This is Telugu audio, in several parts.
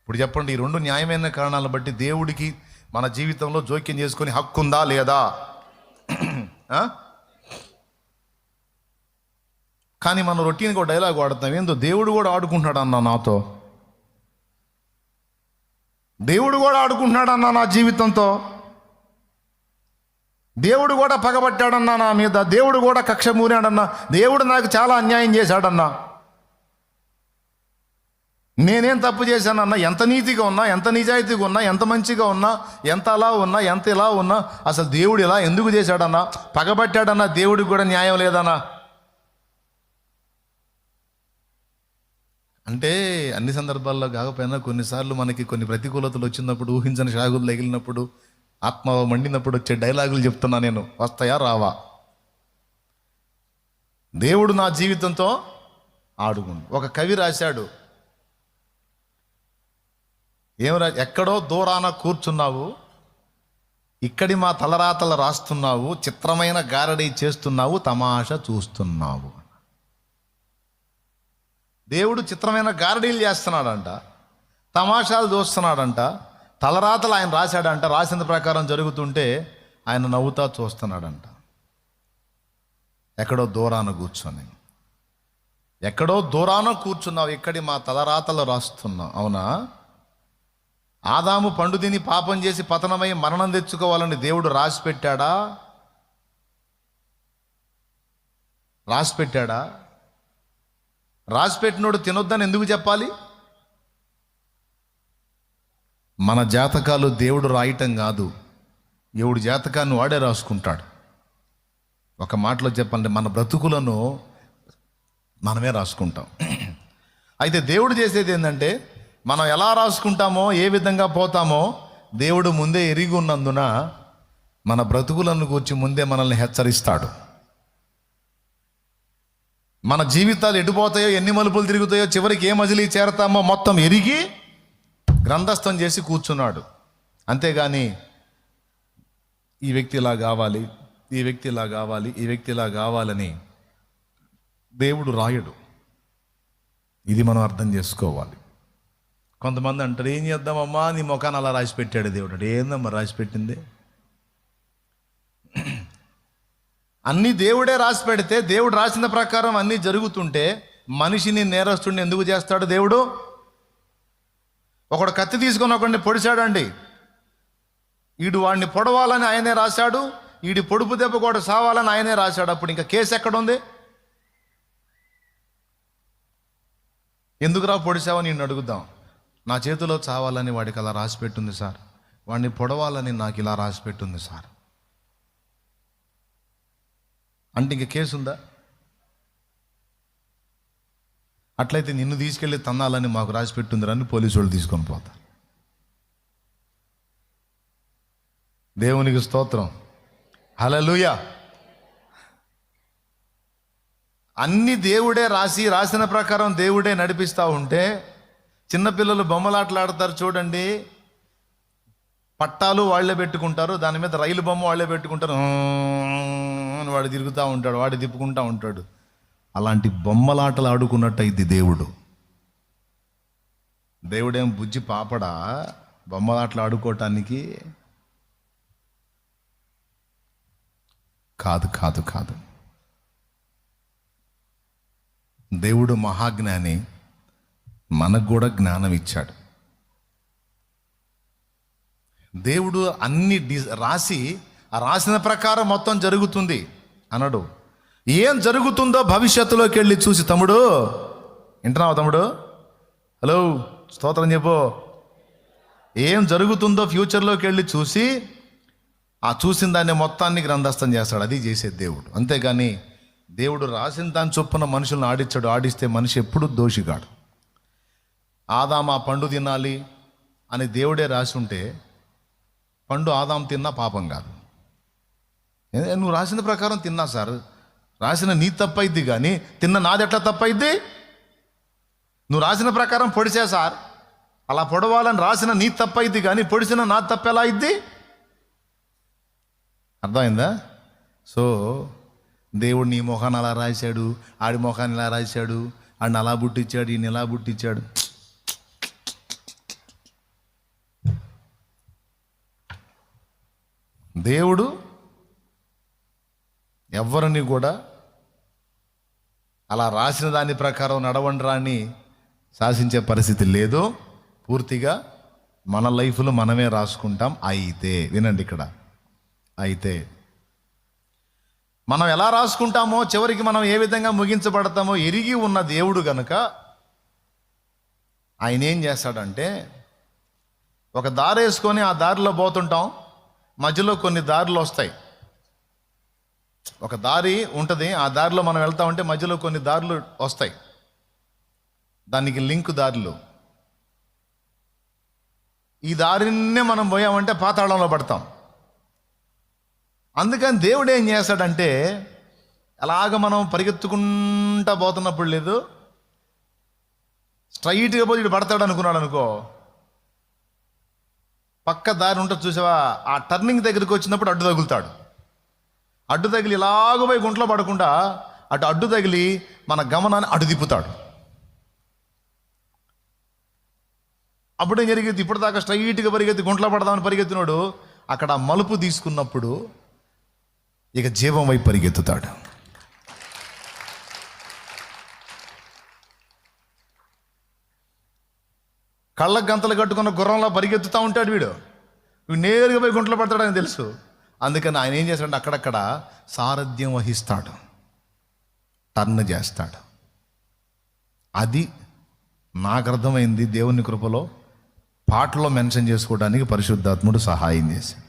ఇప్పుడు చెప్పండి, ఈ రెండు న్యాయమైన కారణాలను బట్టి దేవుడికి మన జీవితంలో జోక్యం చేసుకొని హక్కు ఉందా లేదా? కానీ మనం రొటీన్గా ఒక డైలాగ్ వాడుతాం, ఏందో దేవుడు కూడా ఆడుకుంటున్నాడు అన్న నాతో, దేవుడు కూడా ఆడుకుంటున్నాడు అన్న నా జీవితంతో, దేవుడు కూడా పగబట్టాడన్నా నా మీద, దేవుడు కూడా కక్ష మూరాడన్నా, దేవుడు నాకు చాలా అన్యాయం చేశాడన్నా, నేనేం తప్పు చేశానన్నా, ఎంత నీతిగా ఉన్నా, ఎంత నిజాయితీగా ఉన్నా, ఎంత మంచిగా ఉన్నా, ఎంత అలా ఉన్నా, ఎంత ఇలా ఉన్నా, అసలు దేవుడు ఇలా ఎందుకు చేశాడన్నా, పగబట్టాడన్నా, దేవుడికి కూడా న్యాయం లేదన్నా. అంటే అన్ని సందర్భాల్లో కాకపోయినా కొన్నిసార్లు మనకి కొన్ని ప్రతికూలతలు వచ్చినప్పుడు, ఊహించని షాగులు తగిలినప్పుడు, ఆత్మ మండినప్పుడు వచ్చే డైలాగులు చెప్తున్నా నేను, వస్తాయా రావా? దేవుడు నా జీవితంతో ఆడుకుండు. ఒక కవి రాశాడు, ఎక్కడో దూరాన కూర్చున్నావు, ఇక్కడి మా తలరాతలు రాస్తున్నావు, చిత్రమైన గారడీ చేస్తున్నావు, తమాషా చూస్తున్నావు. దేవుడు చిత్రమైన గారడీలు చేస్తున్నాడంట, తమాషాలు చూస్తున్నాడంట, తలరాతలు ఆయన రాశాడంట, రాసిన ప్రకారం జరుగుతుంటే ఆయన నవ్వుతా చూస్తున్నాడంట. ఎక్కడో దూరాన కూర్చొని, ఎక్కడో దూరాన కూర్చున్నావు, ఇక్కడి మా తలరాతలు రాస్తున్నావు. అవునా? ఆదాము పండు తిని పాపం చేసి పతనమై మరణం తెచ్చుకోవాలని దేవుడు రాసిపెట్టాడా? రాసిపెట్టినోడు తినొద్దని ఎందుకు చెప్పాలి? మన జాతకాలు దేవుడు రాయటం కాదు, దేవుడి జాతకాన్ని వాడే రాసుకుంటాడు. ఒక మాటలో చెప్పాలంటే మన బ్రతుకులను మనమే రాసుకుంటాం. అయితే దేవుడు చేసేది ఏంటంటే, మనం ఎలా రాసుకుంటామో, ఏ విధంగా పోతామో దేవుడు ముందే ఎరిగి ఉన్నందున మన బ్రతుకులను గురించి ముందే మనల్ని హెచ్చరిస్తాడు. మన జీవితాలు ఎటుపోతాయో, ఎన్ని మలుపులు తిరుగుతాయో, చివరికి ఏ మజిలీ చేరతామో మొత్తం ఎరిగి గ్రంథస్థం చేసి కూర్చున్నాడు. అంతేగాని ఈ వ్యక్తి ఇలా కావాలి, ఈ వ్యక్తి ఇలా కావాలి, ఈ వ్యక్తి ఇలా కావాలని దేవుడు రాయడు. ఇది మనం అర్థం చేసుకోవాలి. కొంతమంది అంటారు, ఏం చేద్దామమ్మా, నీ ముఖాన్ని అలా రాసి పెట్టాడు దేవుడు అంటే. ఏందమ్మా రాసి పెట్టింది? అన్నీ దేవుడే రాసి పెడితే, దేవుడు రాసిన ప్రకారం అన్నీ జరుగుతుంటే మనిషిని నేరస్తుడిని ఎందుకు చేస్తాడు దేవుడు? ఒకడు కత్తి తీసుకొని ఒకడిని పొడిచాడండి, ఈడు వాడిని పొడవాలని ఆయనే రాశాడు, ఈడి పొడుపు దెబ్బ కూడా సావాలని ఆయనే రాశాడు. అప్పుడు ఇంకా కేసు ఎక్కడుంది? ఎందుకురా పొడిచావని నిన్ను అడుగుదాం. నా చేతిలో చావాలని వాడికి అలా రాసి పెట్టుంది సార్, వాడిని పొడవాలని నాకు ఇలా రాసి పెట్టుంది సార్ అంటే ఇంక కేసు ఉందా? అట్లయితే నిన్ను తీసుకెళ్ళి తన్నాలని మాకు రాసి పెట్టుందిరని పోలీసు వాళ్ళు తీసుకొని పోతారు. దేవునికి స్తోత్రం, హల్లెలూయా. అన్ని దేవుడే రాసిన ప్రకారం దేవుడే నడిపిస్తూ ఉంటే, చిన్నపిల్లలు బొమ్మలాటలు ఆడతారు చూడండి, పట్టాలు వాళ్ళే పెట్టుకుంటారు, దాని మీద రైలు బొమ్మ వాళ్ళే పెట్టుకుంటారు అని వాడు తిరుగుతూ ఉంటాడు, వాడు తిప్పుకుంటూ ఉంటాడు. అలాంటి బొమ్మలాటలు ఆడుకున్నట్టు అయింది దేవుడు. దేవుడేం బుజ్జి పాపడా బొమ్మలాటలు ఆడుకోవటానికి? కాదు కాదు కాదు. దేవుడు మహాజ్ఞాని, మనకు కూడా జ్ఞానం ఇచ్చాడు. దేవుడు అన్ని రాసిన ప్రకారం మొత్తం జరుగుతుంది అనడు. ఏం జరుగుతుందో భవిష్యత్తులోకి వెళ్ళి చూసి, తమ్ముడు వింటున్నావా తమ్ముడు, హలో స్తోత్రం చెప్పు, ఏం జరుగుతుందో ఫ్యూచర్లోకి వెళ్ళి చూసి, ఆ చూసిన దాన్ని మొత్తాన్ని గ్రంథస్థం చేస్తాడు. అది చేసేది దేవుడు. అంతేగాని దేవుడు రాసిన దాని చొప్పున మనుషులను ఆడిస్తే మనిషి ఎప్పుడు దోషిగాడు. ఆదాము ఆ పండు తినాలి అని దేవుడే రాసి ఉంటే పండు ఆదాము తిన్నా పాపం కాదు. నువ్వు రాసిన ప్రకారం తిన్నా సార్, రాసిన నీ తప్పైద్ది, కానీ తిన్న నాది ఎట్లా తప్పైద్ది? నువ్వు రాసిన ప్రకారం పొడిచా సార్, అలా పొడవాలని రాసిన నీ తప్పైద్ది, కానీ పొడిచిన నా తప్పు ఎలా అయిద్ది? అర్థమైందా? సో దేవుడు నీ మొఖాన్ని అలా రాశాడు, ఆడి మొఖాన్ని ఇలా రాశాడు, ఆడిని అలా బుట్టించాడు, ఈయన ఇలా బుట్టించాడు. దేవుడు ఎవరిని కూడా అలా రాసిన దాని ప్రకారం నడవండి రాని శాసించే పరిస్థితి లేదు. పూర్తిగా మన లైఫ్లో మనమే రాసుకుంటాం. అయితే వినండి, ఇక్కడ అయితే మనం ఎలా రాసుకుంటామో, చివరికి మనం ఏ విధంగా ముగించబడతామో ఎరిగి ఉన్న దేవుడు గనుక ఆయన ఏం చేస్తాడంటే, ఒక దారి వేసుకొని ఆ దారిలో పోతుంటాం, మధ్యలో కొన్ని దారులు వస్తాయి. ఒక దారి ఉంటుంది, ఆ దారిలో మనం వెళ్తా ఉంటే మధ్యలో కొన్ని దారులు వస్తాయి, దానికి లింక్ దారులు. ఈ దారినే మనం పోయామంటే పాతాళంలో పడతాం. అందుకని దేవుడు ఏం చేస్తాడంటే, అలాగ మనం పరిగెత్తుకుంటా పోతున్నప్పుడు లేదు, స్ట్రైట్గా పోయి ఇటు పడతాడు అనుకున్నాడు అనుకో, పక్క దారి ఉంటుంది చూసావా, ఆ టర్నింగ్ దగ్గరికి వచ్చినప్పుడు అడ్డు తగులుతాడు. అడ్డు తగిలి ఇలాగ పోయి గుంట్లో పడకుండా అడ్డు తగిలి మన గమనాన్ని అడ్డు తిప్పుతాడు. అప్పుడేం జరిగింది, ఇప్పుడు దాకా స్ట్రైట్గా పరిగెత్తి గుంట్లో పడదామని పరిగెత్తినాడు, అక్కడ మలుపు తీసుకున్నప్పుడు ఇక జీవం వైపు పరిగెత్తుతాడు. కళ్ళకు గంతలు కట్టుకున్న గుర్రంలో పరిగెత్తుతూ ఉంటాడు వీడు నేరుగా పోయి గుంట్లో పడతాడని తెలుసు. అందుకని ఆయన ఏం చేస్తాడంటే అక్కడక్కడ సారథ్యం వహిస్తాడు, టర్న్ చేస్తాడు. అది నాకు అర్థమైంది. దేవుని కృపలో పాటలో మెన్షన్ చేసుకోవడానికి పరిశుద్ధాత్ముడు సహాయం చేశాడు.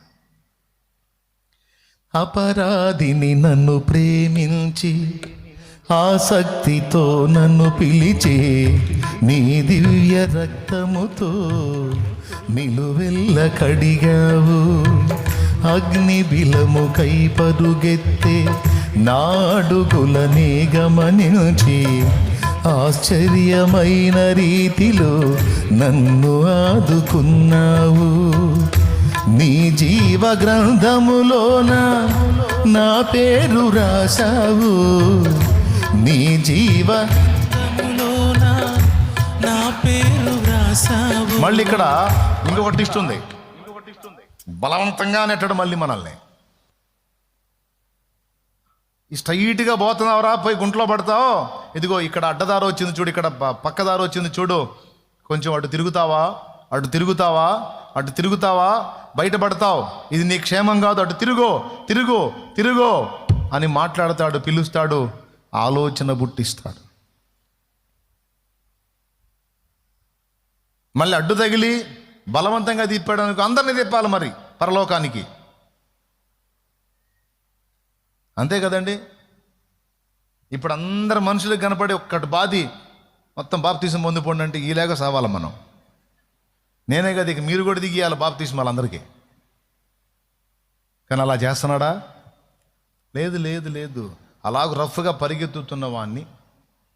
అపరాధిని నన్ను ప్రేమించి ఆసక్తితో నన్ను పిలిచే నీ దివ్య రక్తముతో నిలువెల్ల కడిగావు. అగ్ని బిలముకై పరుగెత్తే నాడుగులనే గమనించి ఆశ్చర్యమైన రీతిలో నన్ను ఆదుకున్నావు. నీ జీవ గ్రంథములోన నా పేరు రాశావు. నీ జీవ గ్రంథములోన నా పేరు రాశావు. మళ్ళీ ఇక్కడ ఇంకొక ట్విస్ట్ ఉంది. బలవంతంగా నెట్టడు మళ్ళీ మనల్ని. ఈ స్ట్రైట్గా పోతున్నావురా, పోయి గుంట్లో పడతావు, ఇదిగో ఇక్కడ అడ్డదారు వచ్చింది చూడు, ఇక్కడ పక్కదారు వచ్చింది చూడు, కొంచెం అటు తిరుగుతావా, అటు తిరుగుతావా, అటు తిరుగుతావా, బయటపడతావు, ఇది నీ క్షేమం కాదు, అటు తిరుగో తిరుగో తిరుగో అని మాట్లాడతాడు, పిలుస్తాడు, ఆలోచన పుట్టిస్తాడు. మళ్ళీ అడ్డు తగిలి బలవంతంగా తిప్పాడు అనుకో, అందరినీ తిప్పాలి మరి పరలోకానికి. అంతే కదండి. ఇప్పుడు అందరు మనుషులకు కనపడి ఒక్కటి బాధి మొత్తం బాప్తీసం పొందిపోండి అంటే ఈలాగా సావాలి మనం. నేనే కదా, ఇక మీరు కూడా దిగియాలి బాప్తీసం వాళ్ళందరికీ. కానీ అలా చేస్తున్నాడా? లేదు లేదు లేదు. అలాగ రఫ్గా పరిగెత్తుతున్న వాడిని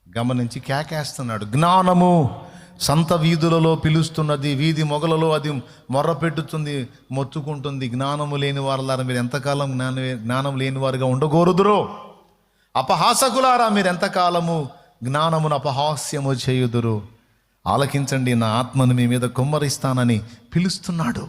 గమనించి కేకేస్తున్నాడు. జ్ఞానము సంత వీధులలో పిలుస్తున్నది, వీధి మొగలలో అది మొర్ర పెట్టుతుంది, మొత్తుకుంటుంది. జ్ఞానము లేని వారులారా మీరు ఎంతకాలం జ్ఞానం లేని వారుగా ఉండకూడదురో. అపహాసకులారా మీరు ఎంతకాలము జ్ఞానమును అపహాస్యము చేయుదురు. ఆలకించండి, నా ఆత్మను మీ మీద కుమ్మరిస్తానని పిలుస్తున్నాడు.